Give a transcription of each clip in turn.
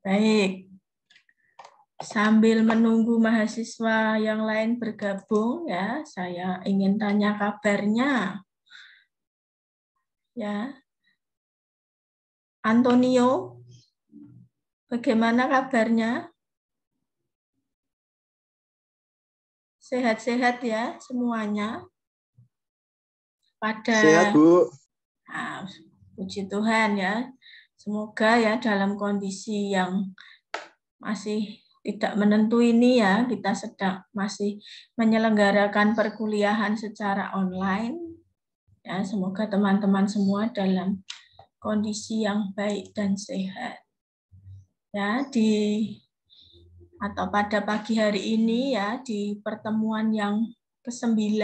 Baik. Sambil menunggu mahasiswa yang lain bergabung, ya, saya ingin tanya kabarnya. Ya, Antonio, bagaimana kabarnya? Sehat-sehat ya semuanya? Sehat, Bu. Nah, puji Tuhan ya. Semoga ya dalam kondisi yang masih tidak menentu ini ya, kita sedang masih menyelenggarakan perkuliahan secara online. Ya, semoga teman-teman semua dalam kondisi yang baik dan sehat. Ya, pada pagi hari ini ya, di pertemuan yang ke-9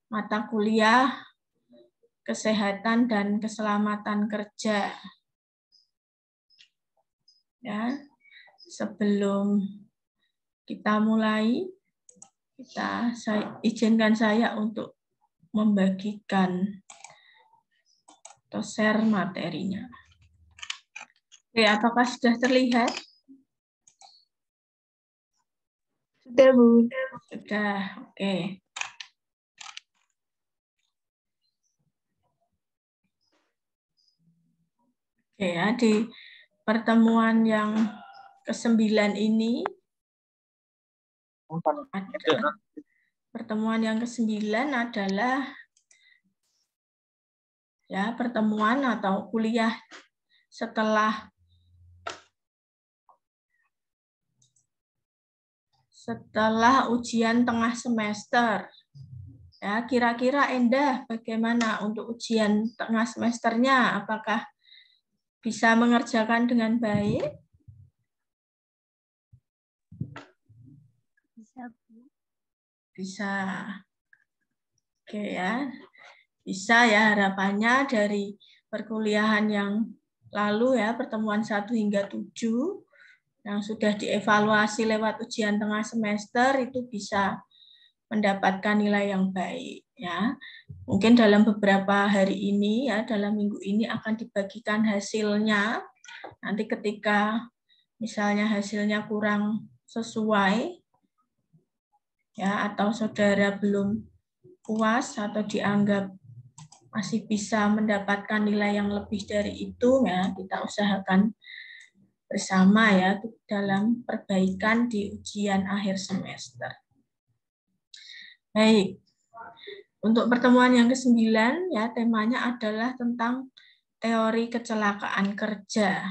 mata kuliah kesehatan dan keselamatan kerja. Ya, sebelum kita mulai, izinkan saya untuk membagikan atau share materinya. Oke, apakah sudah terlihat? Sudah, Bu. Sudah, oke. Oke ya, di pertemuan yang ke-9 ini, pertemuan yang ke-9 adalah ya pertemuan atau kuliah setelah ujian tengah semester. Ya, kira-kira Endah bagaimana untuk ujian tengah semesternya? Apakah bisa mengerjakan dengan baik? Bisa, Bu. Bisa. Oke ya. Bisa ya harapannya dari perkuliahan yang lalu ya, pertemuan 1 hingga 7 yang sudah dievaluasi lewat ujian tengah semester itu bisa mendapatkan nilai yang baik ya. Mungkin dalam beberapa hari ini ya, dalam minggu ini akan dibagikan hasilnya. Nanti ketika misalnya hasilnya kurang sesuai ya, atau saudara belum puas atau dianggap masih bisa mendapatkan nilai yang lebih dari itu ya, kita usahakan bersama ya dalam perbaikan di ujian akhir semester. Baik. Untuk pertemuan yang ke-9 ya, temanya adalah tentang teori kecelakaan kerja.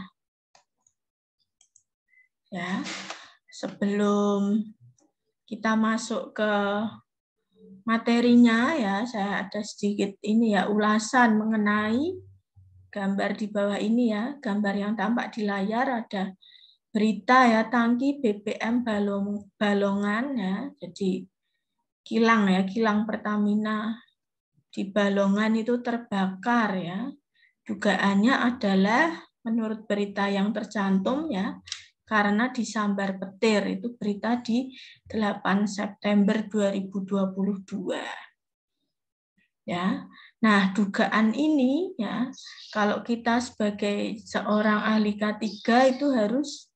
Ya. Sebelum kita masuk ke materinya ya, saya ada sedikit ini ya ulasan mengenai gambar di bawah ini ya, gambar yang tampak di layar ada berita ya, tangki BBM Balongan ya, jadi kilang ya, kilang Pertamina di Balongan itu terbakar ya. Dugaannya adalah menurut berita yang tercantum ya, karena disambar petir. Itu berita di 8 September 2022. Ya. Nah, dugaan ini ya, kalau kita sebagai seorang ahli K3 itu harus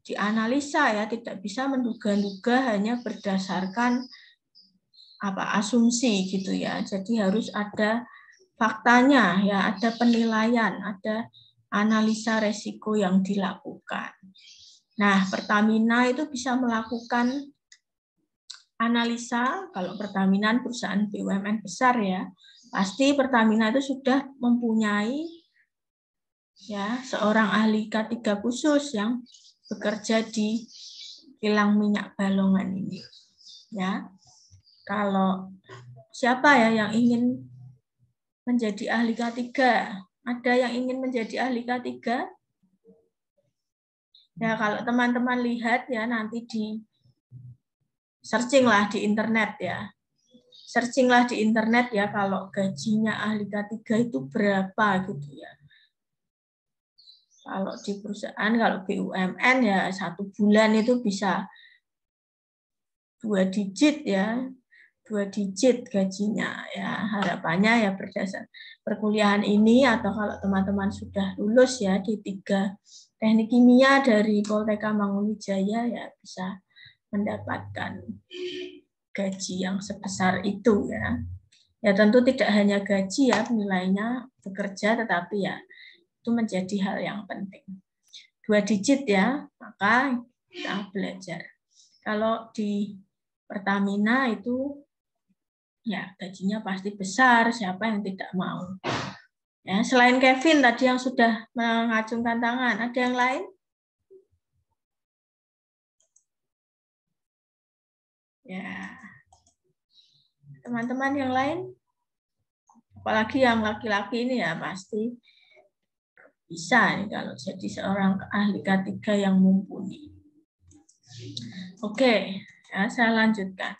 dianalisa ya, tidak bisa menduga-duga hanya berdasarkan asumsi gitu ya. Jadi harus ada faktanya ya, ada penilaian, ada analisa resiko yang dilakukan. Nah, Pertamina itu bisa melakukan analisa, kalau Pertamina perusahaan BUMN besar ya, pasti Pertamina itu sudah mempunyai ya seorang ahli K3 khusus yang bekerja di kilang minyak Balongan ini. Ya. Kalau siapa ya yang ingin menjadi ahli K3? Ada yang ingin menjadi ahli K3? Ya, kalau teman-teman lihat ya nanti di searching-lah di internet ya. Searching-lah di internet ya kalau gajinya ahli K3 itu berapa gitu ya. Kalau di perusahaan, kalau BUMN ya 1 bulan itu bisa 2 digit ya. 2 digit gajinya ya. Harapannya ya berdasar perkuliahan ini atau kalau teman-teman sudah lulus ya di 3 teknik kimia dari Poltekkes Mangunwijaya ya bisa mendapatkan gaji yang sebesar itu ya. Ya tentu tidak hanya gaji ya nilainya bekerja, tetapi ya itu menjadi hal yang penting. 2 digit ya, maka kita belajar. Kalau di Pertamina itu ya gajinya pasti besar, siapa yang tidak mau. Ya, selain Kevin tadi yang sudah mengacungkan tangan, ada yang lain? Ya, teman-teman yang lain? Apalagi yang laki-laki ini ya pasti bisa nih kalau jadi seorang ahli K3 yang mumpuni. Oke, ya, saya lanjutkan.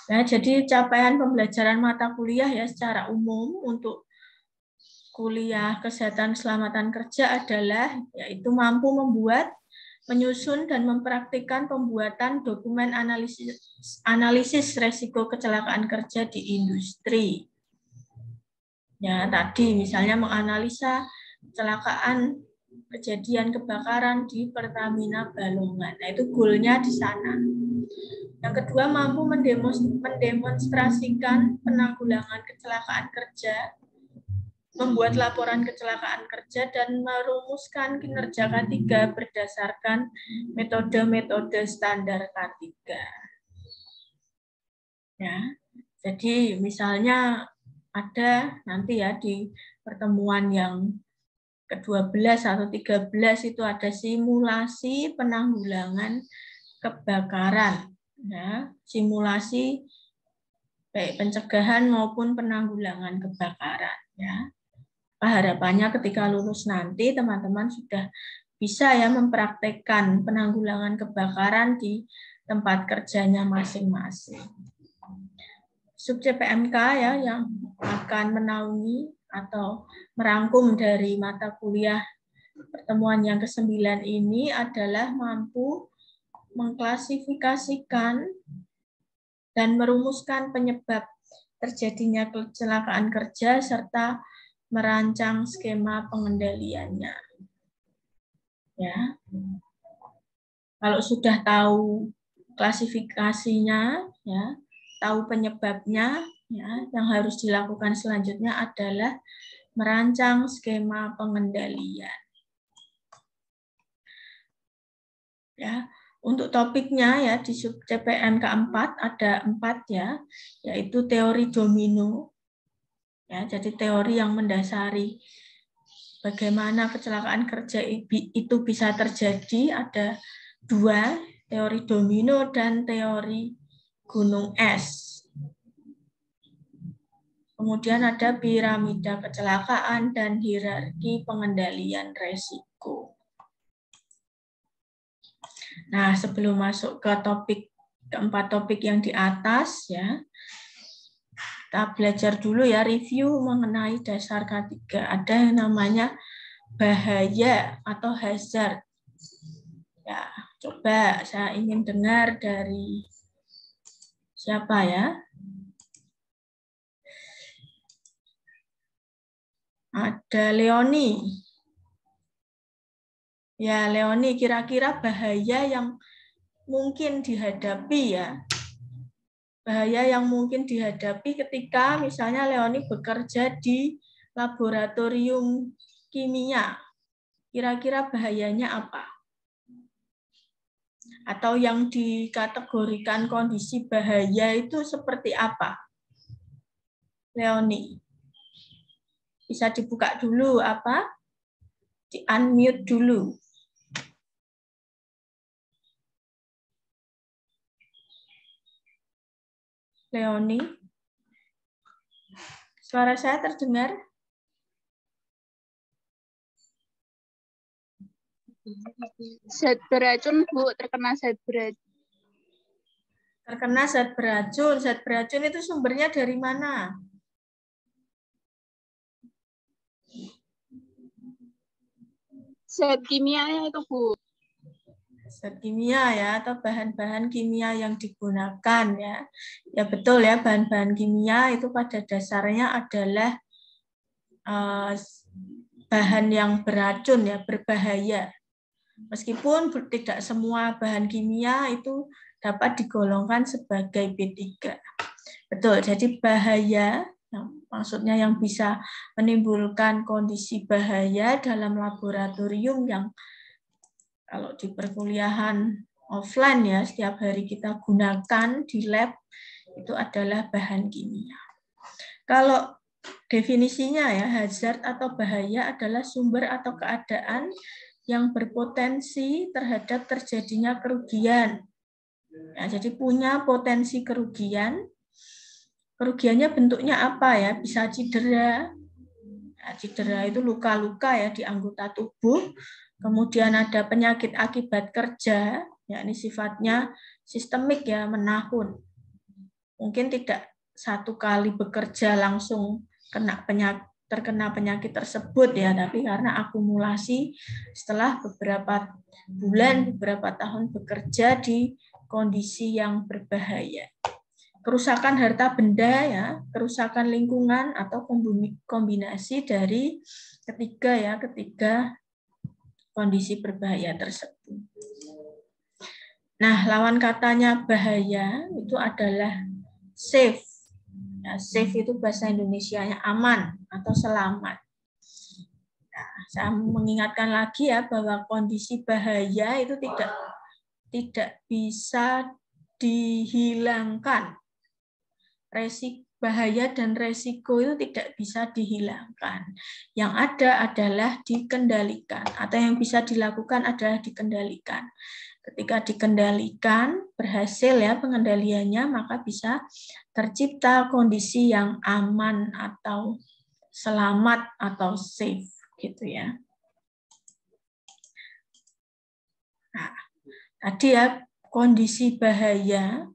Nah, jadi capaian pembelajaran mata kuliah ya secara umum untuk kuliah kesehatan keselamatan kerja adalah yaitu mampu membuat, menyusun dan mempraktikkan pembuatan dokumen analisis resiko kecelakaan kerja di industri. Ya, tadi misalnya menganalisa kecelakaan kejadian kebakaran di Pertamina Balongan. Nah, itu goalnya di sana. Yang kedua, mampu mendemonstrasikan penanggulangan kecelakaan kerja, membuat laporan kecelakaan kerja, dan merumuskan kinerja K3 berdasarkan metode-metode standar K3. Ya, jadi misalnya ada nanti ya di pertemuan yang ke-12 atau 13 itu ada simulasi penanggulangan kebakaran. Ya, simulasi baik pencegahan maupun penanggulangan kebakaran. Ya, harapannya ketika lulus nanti teman-teman sudah bisa ya mempraktekkan penanggulangan kebakaran di tempat kerjanya masing-masing. Subjek PMK ya yang akan menaungi atau merangkum dari mata kuliah pertemuan yang ke-9 ini adalah mampu mengklasifikasikan dan merumuskan penyebab terjadinya kecelakaan kerja serta merancang skema pengendaliannya. Ya. Kalau sudah tahu klasifikasinya, ya, tahu penyebabnya, ya, yang harus dilakukan selanjutnya adalah merancang skema pengendalian. Ya, untuk topiknya ya di sub CPM keempat ada 4 ya, yaitu teori domino. Ya, jadi teori yang mendasari bagaimana kecelakaan kerja itu bisa terjadi ada 2, teori domino dan teori gunung es. Kemudian ada piramida kecelakaan dan hierarki pengendalian resiko. Nah, sebelum masuk ke keempat topik yang di atas ya, kita belajar dulu ya review mengenai dasar K3. Ada yang namanya bahaya atau hazard. Ya, coba saya ingin dengar dari siapa ya? Ada Leoni. Ya, Leoni, kira-kira bahaya yang mungkin dihadapi ya. Bahaya yang mungkin dihadapi ketika misalnya Leoni bekerja di laboratorium kimia. Kira-kira bahayanya apa? Atau yang dikategorikan kondisi bahaya itu seperti apa? Leoni. Bisa dibuka dulu apa? Di-unmute dulu. Leoni. Suara saya terdengar? Zat beracun, Bu. Terkena zat beracun. Terkena zat beracun. Zat beracun itu sumbernya dari mana? Zat kimianya itu, Bu. Zat kimia ya, atau bahan-bahan kimia yang digunakan ya. Ya betul ya, bahan-bahan kimia itu pada dasarnya adalah bahan yang beracun ya, berbahaya. Meskipun tidak semua bahan kimia itu dapat digolongkan sebagai B3. Betul, jadi bahaya, maksudnya yang bisa menimbulkan kondisi bahaya dalam laboratorium yang kalau di perkuliahan offline ya, setiap hari kita gunakan di lab, itu adalah bahan kimia. Kalau definisinya ya, hazard atau bahaya adalah sumber atau keadaan yang berpotensi terhadap terjadinya kerugian. Ya, jadi punya potensi kerugian. Kerugiannya bentuknya apa ya? Bisa cedera. Nah, cedera itu luka-luka ya di anggota tubuh. Kemudian ada penyakit akibat kerja, yakni sifatnya sistemik ya, menahun. Mungkin tidak satu kali bekerja langsung terkena penyakit tersebut ya, tapi karena akumulasi setelah beberapa bulan, beberapa tahun bekerja di kondisi yang berbahaya. Kerusakan harta benda ya, kerusakan lingkungan atau kombinasi dari ketiga kondisi berbahaya tersebut. Nah, lawan katanya bahaya itu adalah safe. Ya, safe itu bahasa Indonesianya aman atau selamat. Nah, saya mengingatkan lagi ya bahwa kondisi bahaya itu tidak bisa dihilangkan. Bahaya dan resiko itu tidak bisa dihilangkan. Yang ada adalah dikendalikan, atau yang bisa dilakukan adalah dikendalikan. Ketika dikendalikan, berhasil ya pengendaliannya, maka bisa tercipta kondisi yang aman atau selamat atau safe gitu ya. Nah, tadi ya kondisi bahaya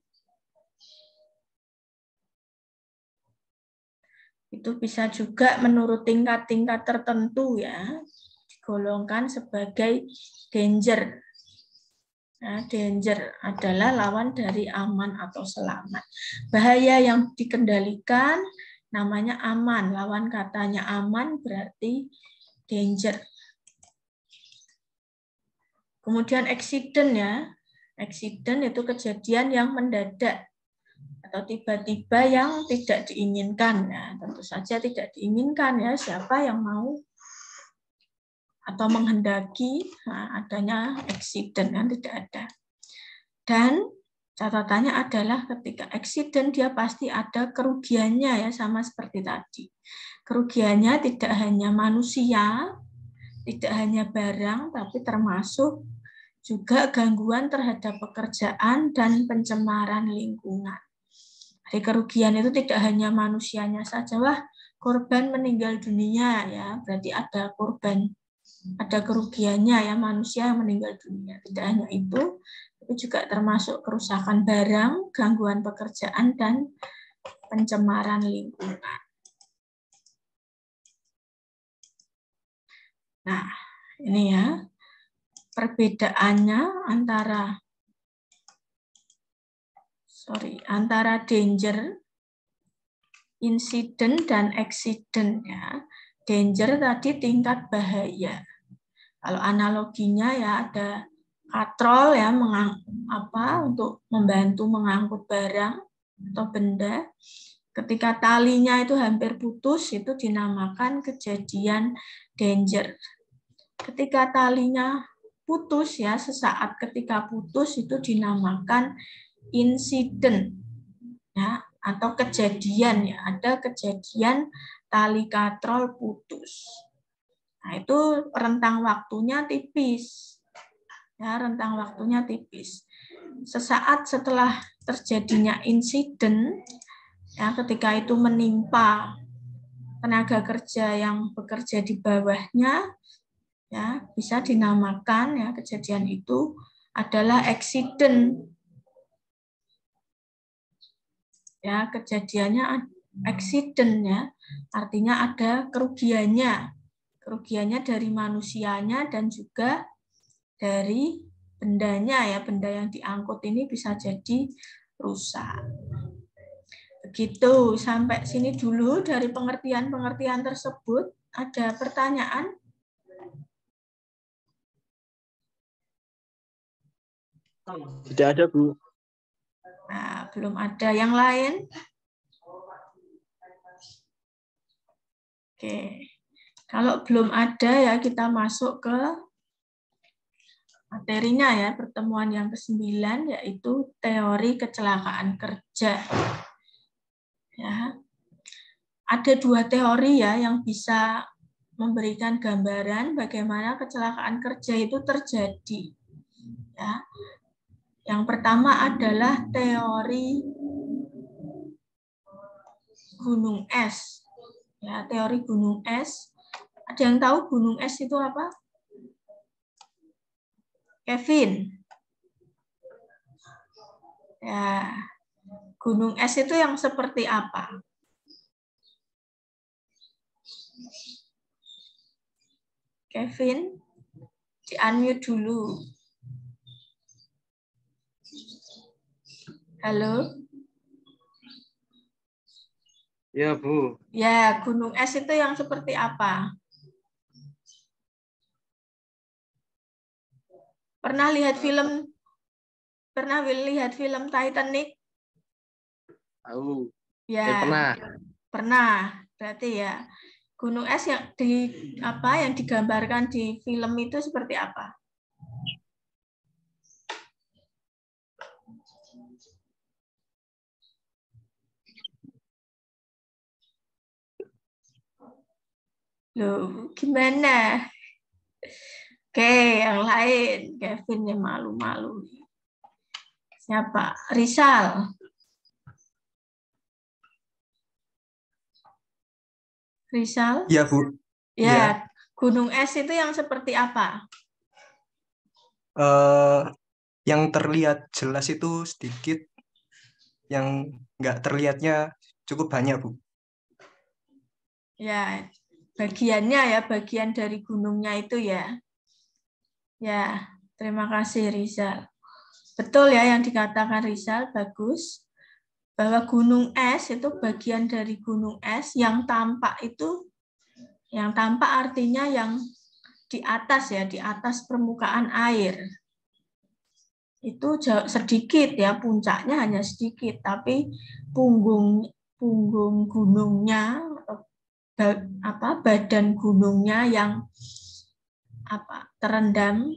itu bisa juga menurut tingkat-tingkat tertentu ya, digolongkan sebagai danger. Nah, danger adalah lawan dari aman atau selamat. Bahaya yang dikendalikan namanya aman, lawan katanya aman berarti danger. Kemudian accident ya, accident itu kejadian yang mendadak atau tiba-tiba yang tidak diinginkan. Nah, tentu saja tidak diinginkan ya, siapa yang mau atau menghendaki adanya accident kan tidak ada. Dan catatannya adalah ketika accident dia pasti ada kerugiannya ya, sama seperti tadi. Kerugiannya tidak hanya manusia, tidak hanya barang, tapi termasuk juga gangguan terhadap pekerjaan dan pencemaran lingkungan. Jadi kerugian itu tidak hanya manusianya saja, wah korban meninggal dunia ya, berarti ada korban, ada kerugiannya ya, manusia yang meninggal dunia. Tidak hanya itu, tapi juga termasuk kerusakan barang, gangguan pekerjaan, dan pencemaran lingkungan. Nah, ini ya perbedaannya antara danger, incident, dan accident ya. Danger tadi tingkat bahaya. Kalau analoginya ya ada katrol ya untuk membantu mengangkut barang atau benda. Ketika talinya itu hampir putus itu dinamakan kejadian danger. Ketika talinya putus ya, sesaat ketika putus itu dinamakan insiden ya, atau kejadian ya, ada kejadian tali katrol putus. Nah, itu rentang waktunya tipis. Ya, rentang waktunya tipis. Sesaat setelah terjadinya insiden ya, ketika itu menimpa tenaga kerja yang bekerja di bawahnya ya, bisa dinamakan ya kejadian itu adalah accident. Ya, kejadiannya accident ya, artinya ada kerugiannya dari manusianya dan juga dari bendanya ya, benda yang diangkut ini bisa jadi rusak. Begitu, sampai sini dulu dari pengertian-pengertian tersebut. Ada pertanyaan? Tidak ada, Bu. Nah, belum ada. Yang lain? Oke. Kalau belum ada ya kita masuk ke materinya ya, pertemuan yang ke-9 yaitu teori kecelakaan kerja. Ya. Ada 2 teori ya yang bisa memberikan gambaran bagaimana kecelakaan kerja itu terjadi. Ya. Yang pertama adalah teori gunung es. Ya, teori gunung es. Ada yang tahu gunung es itu apa? Kevin. Ya. Gunung es itu yang seperti apa? Kevin, di-unmute dulu. Halo? Ya, Bu. Ya, gunung es itu yang seperti apa? Pernah lihat film Titanic? Tahu. Ya, Pernah. pernah. Berarti ya, gunung es yang yang digambarkan di film itu seperti apa? Loh, gimana? Oke, yang lain. Kevin yang malu-malu. Siapa? Rizal. Rizal? Iya, Bu. Ya, Iya. gunung es itu yang seperti apa? Yang terlihat jelas itu sedikit, yang nggak terlihatnya cukup banyak, Bu. Ya, bagiannya ya, bagian dari gunungnya itu ya. Ya, terima kasih Rizal. Betul ya yang dikatakan Rizal, bagus. Bahwa gunung es itu bagian dari gunung es yang tampak itu, yang tampak artinya yang di atas ya, di atas permukaan air. Itu sedikit ya, puncaknya hanya sedikit, tapi punggung gunungnya, badan gunungnya yang terendam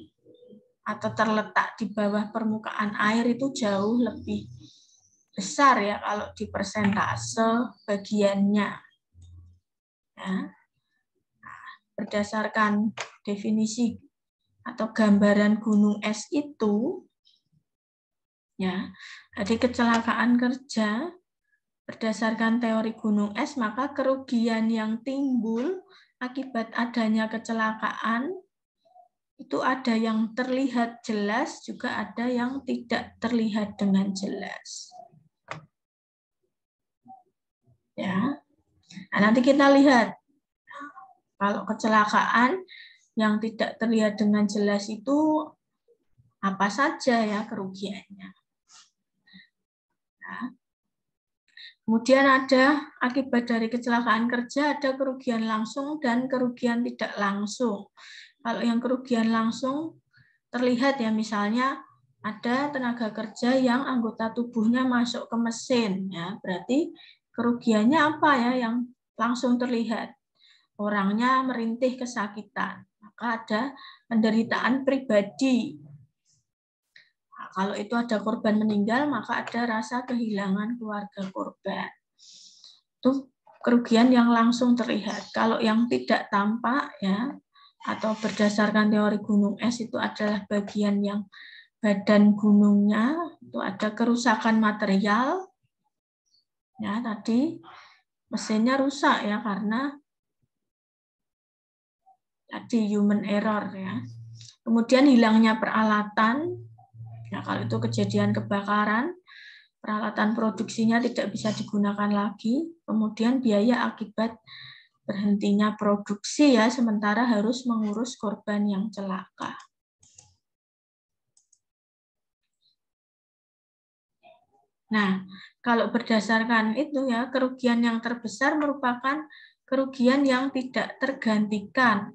atau terletak di bawah permukaan air itu jauh lebih besar ya kalau di persentase bagiannya. Ya. Berdasarkan definisi atau gambaran gunung es itu, ya, jadi kecelakaan kerja berdasarkan teori gunung es, maka kerugian yang timbul akibat adanya kecelakaan itu ada yang terlihat jelas, juga ada yang tidak terlihat dengan jelas. Ya, nah, nanti kita lihat kalau kecelakaan yang tidak terlihat dengan jelas itu apa saja ya kerugiannya. Nah, kemudian ada akibat dari kecelakaan kerja, ada kerugian langsung dan kerugian tidak langsung. Kalau yang kerugian langsung terlihat ya, misalnya ada tenaga kerja yang anggota tubuhnya masuk ke mesin, ya berarti kerugiannya apa ya yang langsung terlihat? Orangnya merintih kesakitan, maka ada penderitaan pribadi. Nah, kalau itu ada korban meninggal, maka ada rasa kehilangan keluarga korban. Itu kerugian yang langsung terlihat. Kalau yang tidak tampak ya, atau berdasarkan teori gunung es itu adalah bagian yang badan gunungnya itu ada kerusakan material. Ya, tadi mesinnya rusak ya karena tadi human error ya. Kemudian hilangnya peralatan. Ya, kalau itu kejadian kebakaran, peralatan produksinya tidak bisa digunakan lagi. Kemudian biaya akibat berhentinya produksi ya, sementara harus mengurus korban yang celaka. Nah, kalau berdasarkan itu ya, kerugian yang terbesar merupakan kerugian yang tidak tergantikan.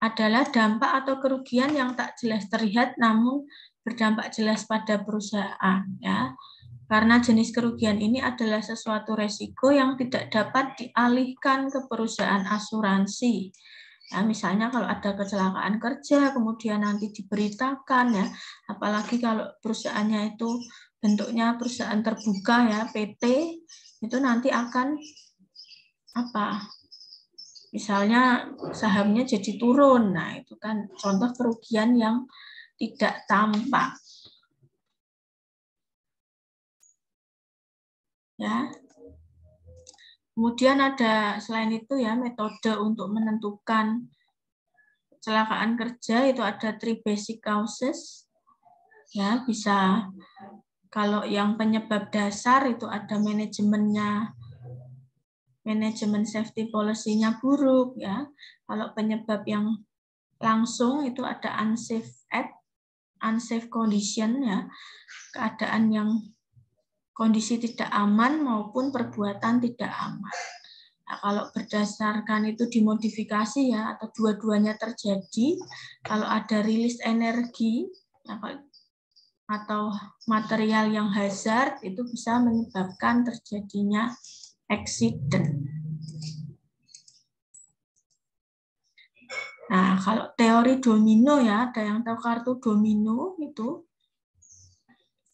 Adalah dampak atau kerugian yang tak jelas terlihat namun berdampak jelas pada perusahaan, ya. Karena jenis kerugian ini adalah sesuatu resiko yang tidak dapat dialihkan ke perusahaan asuransi. Ya, misalnya kalau ada kecelakaan kerja, kemudian nanti diberitakan, ya, apalagi kalau perusahaannya itu bentuknya perusahaan terbuka, ya, PT, itu nanti akan apa? Misalnya sahamnya jadi turun, nah itu kan contoh kerugian yang tidak tampak. Ya. Kemudian ada selain itu ya metode untuk menentukan kecelakaan kerja itu ada 3 basic causes. Ya, bisa kalau yang penyebab dasar itu ada manajemennya, manajemen safety policy-nya buruk ya. Kalau penyebab yang langsung itu ada unsafe act, unsafe condition ya. Keadaan yang kondisi tidak aman maupun perbuatan tidak aman. Nah, kalau berdasarkan itu dimodifikasi ya atau dua-duanya terjadi, kalau ada rilis energi atau material yang hazard itu bisa menyebabkan terjadinya accident. Nah, kalau teori domino ya, ada yang tahu kartu domino itu?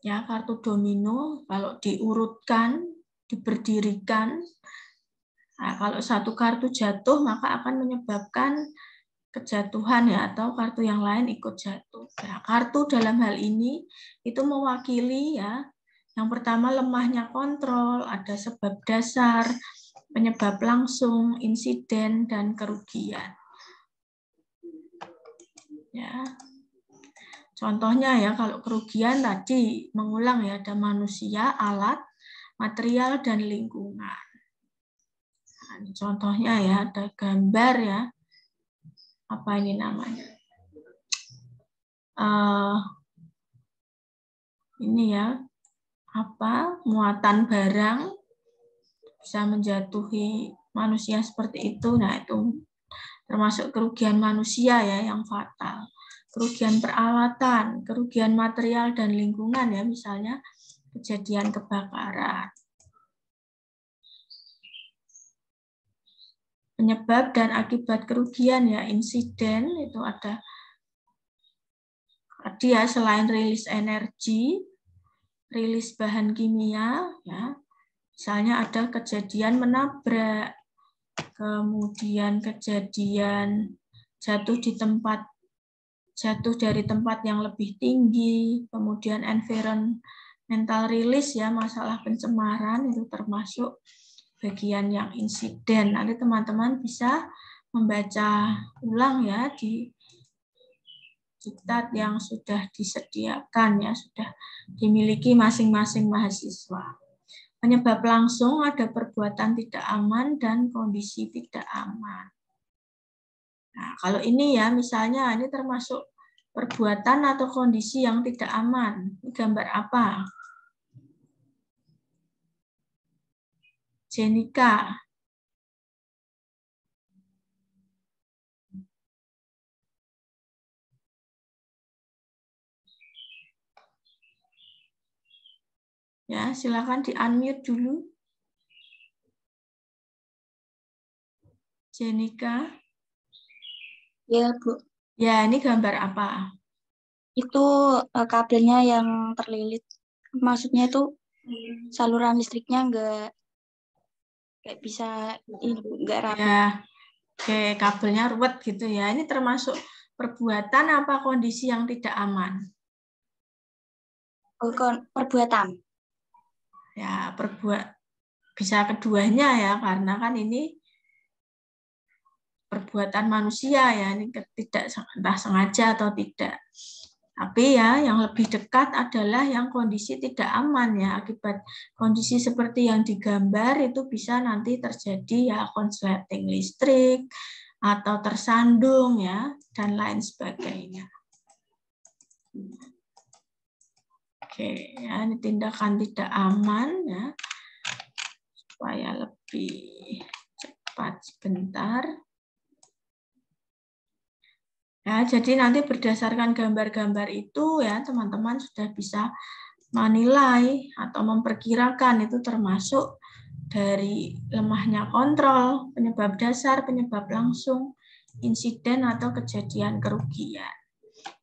Ya, kartu domino kalau diurutkan, diberdirikan, nah, kalau satu kartu jatuh maka akan menyebabkan kejatuhan ya atau kartu yang lain ikut jatuh. Nah, kartu dalam hal ini itu mewakili ya. Yang pertama lemahnya kontrol, ada sebab dasar, penyebab langsung, insiden dan kerugian. Ya. Contohnya ya kalau kerugian tadi mengulang ya ada manusia, alat, material dan lingkungan. Nah, ini contohnya ya ada gambar ya. Apa ini namanya? Ini ya apa muatan barang bisa menjatuhi manusia seperti itu. Nah itu termasuk kerugian manusia ya yang fatal. Kerugian peralatan, kerugian material dan lingkungan ya misalnya kejadian kebakaran. Penyebab dan akibat kerugian ya insiden itu ada tadi ya selain rilis energi, rilis bahan kimia ya. Misalnya ada kejadian menabrak, kemudian kejadian jatuh dari tempat yang lebih tinggi, kemudian environmental release ya masalah pencemaran itu termasuk bagian yang insiden. Nanti teman-teman bisa membaca ulang ya di diktat yang sudah disediakan ya sudah dimiliki masing-masing mahasiswa. Penyebab langsung ada perbuatan tidak aman dan kondisi tidak aman. Nah, kalau ini ya misalnya ini termasuk perbuatan atau kondisi yang tidak aman. Ini gambar apa? Jenika. Ya, silakan di-unmute dulu. Jenika. Ya, Bu. Ya, ini gambar apa? Itu kabelnya yang terlilit. Maksudnya itu saluran listriknya nggak bisa, nggak rapi. Ya, oke, kabelnya ruwet gitu ya. Ini termasuk perbuatan apa kondisi yang tidak aman? Perbuatan. Ya, bisa keduanya ya, karena kan ini perbuatan manusia ya, ini tidak entah sengaja atau tidak. Tapi ya yang lebih dekat adalah yang kondisi tidak aman ya, akibat kondisi seperti yang digambar itu bisa nanti terjadi ya konsleting listrik atau tersandung ya dan lain sebagainya. Oke, ya, ini tindakan tidak aman ya. Supaya lebih cepat sebentar. Ya, jadi nanti berdasarkan gambar-gambar itu ya teman-teman sudah bisa menilai atau memperkirakan itu termasuk dari lemahnya kontrol, penyebab dasar, penyebab langsung, insiden atau kejadian kerugian.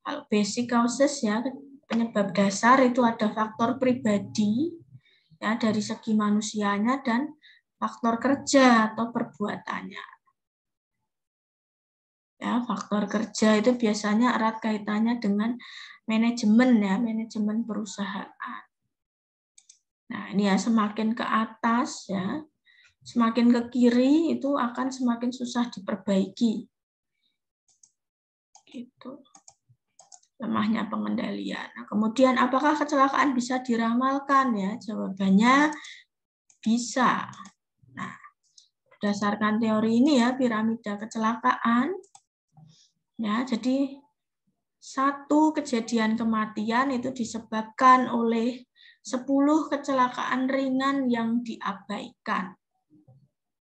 Kalau basic causes ya penyebab dasar itu ada faktor pribadi ya dari segi manusianya dan faktor kerja atau perbuatannya. Ya, faktor kerja itu biasanya erat kaitannya dengan manajemen ya, manajemen perusahaan. Nah, ini ya semakin ke atas ya, semakin ke kiri itu akan semakin susah diperbaiki. Gitu. Lemahnya pengendalian. Nah, kemudian apakah kecelakaan bisa diramalkan ya? Jawabannya bisa. Nah, berdasarkan teori ini ya, piramida kecelakaan ya, jadi satu kejadian kematian itu disebabkan oleh 10 kecelakaan ringan yang diabaikan.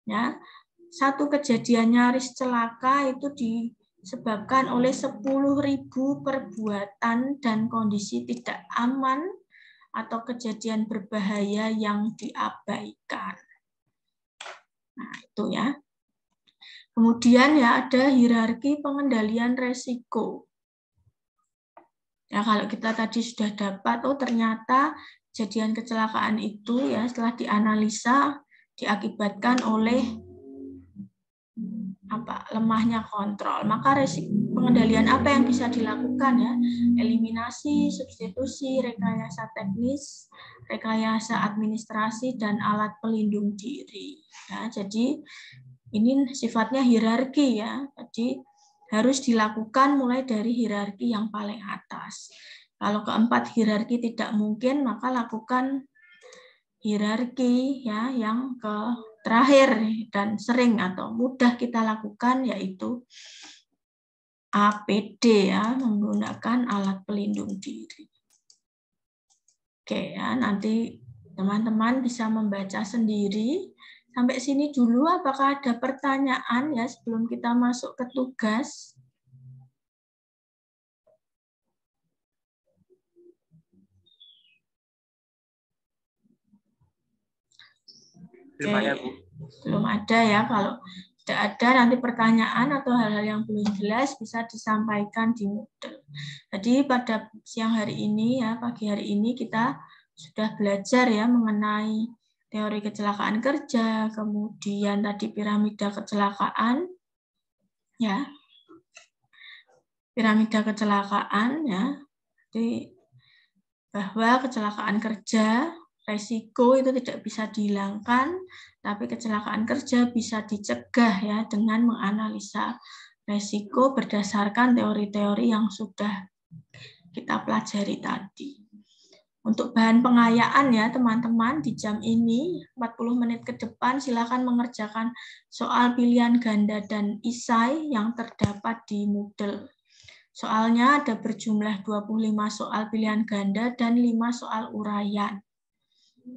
Ya, satu kejadian nyaris celaka itu disebabkan oleh 10.000 perbuatan dan kondisi tidak aman atau kejadian berbahaya yang diabaikan. Nah, itu ya. Kemudian ya ada hierarki pengendalian resiko. Ya kalau kita tadi sudah dapat, oh ternyata kejadian kecelakaan itu ya setelah dianalisa diakibatkan oleh lemahnya kontrol. Maka resiko pengendalian apa yang bisa dilakukan ya? Eliminasi, substitusi, rekayasa teknis, rekayasa administrasi dan alat pelindung diri. Ya, jadi ini sifatnya hierarki ya, jadi harus dilakukan mulai dari hierarki yang paling atas. Kalau keempat hierarki tidak mungkin, maka lakukan hierarki ya yang terakhir dan sering atau mudah kita lakukan yaitu APD ya, menggunakan alat pelindung diri. Oke ya, nanti teman-teman bisa membaca sendiri. Sampai sini dulu, apakah ada pertanyaan ya sebelum kita masuk ke tugas? Oke, belum ada ya. Kalau tidak ada nanti pertanyaan atau hal-hal yang belum jelas bisa disampaikan di Moodle. Jadi pada siang hari ini ya, pagi hari ini kita sudah belajar ya mengenai teori kecelakaan kerja, kemudian tadi piramida kecelakaan, ya, piramida kecelakaan, ya, jadi bahwa kecelakaan kerja, resiko itu tidak bisa dihilangkan, tapi kecelakaan kerja bisa dicegah ya dengan menganalisa resiko berdasarkan teori-teori yang sudah kita pelajari tadi. Untuk bahan pengayaan ya teman-teman di jam ini 40 menit ke depan silakan mengerjakan soal pilihan ganda dan isai yang terdapat di Moodle. Soalnya ada berjumlah 25 soal pilihan ganda dan 5 soal uraian.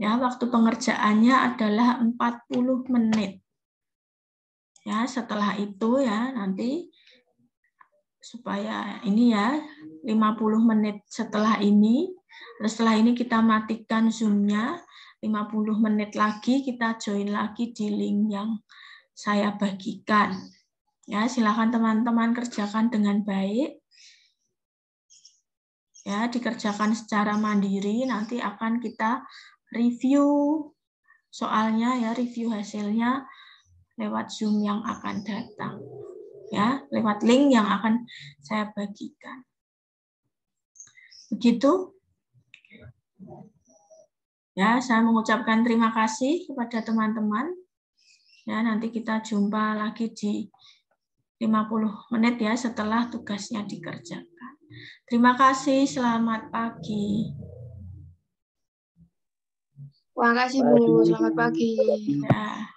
Ya, waktu pengerjaannya adalah 40 menit. Ya, setelah itu ya nanti supaya ini ya 50 menit setelah ini. Setelah ini kita matikan Zoom-nya, 50 menit lagi kita join lagi di link yang saya bagikan. Ya, silakan teman-teman kerjakan dengan baik. Ya, dikerjakan secara mandiri, nanti akan kita review soalnya ya, review hasilnya lewat Zoom yang akan datang. Ya, lewat link yang akan saya bagikan. Begitu. Ya, saya mengucapkan terima kasih kepada teman-teman. Ya, nanti kita jumpa lagi di 50 menit ya setelah tugasnya dikerjakan. Terima kasih, selamat pagi. Terima kasih Bu, selamat pagi. Ya.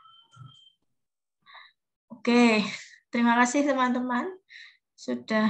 Oke, terima kasih teman-teman sudah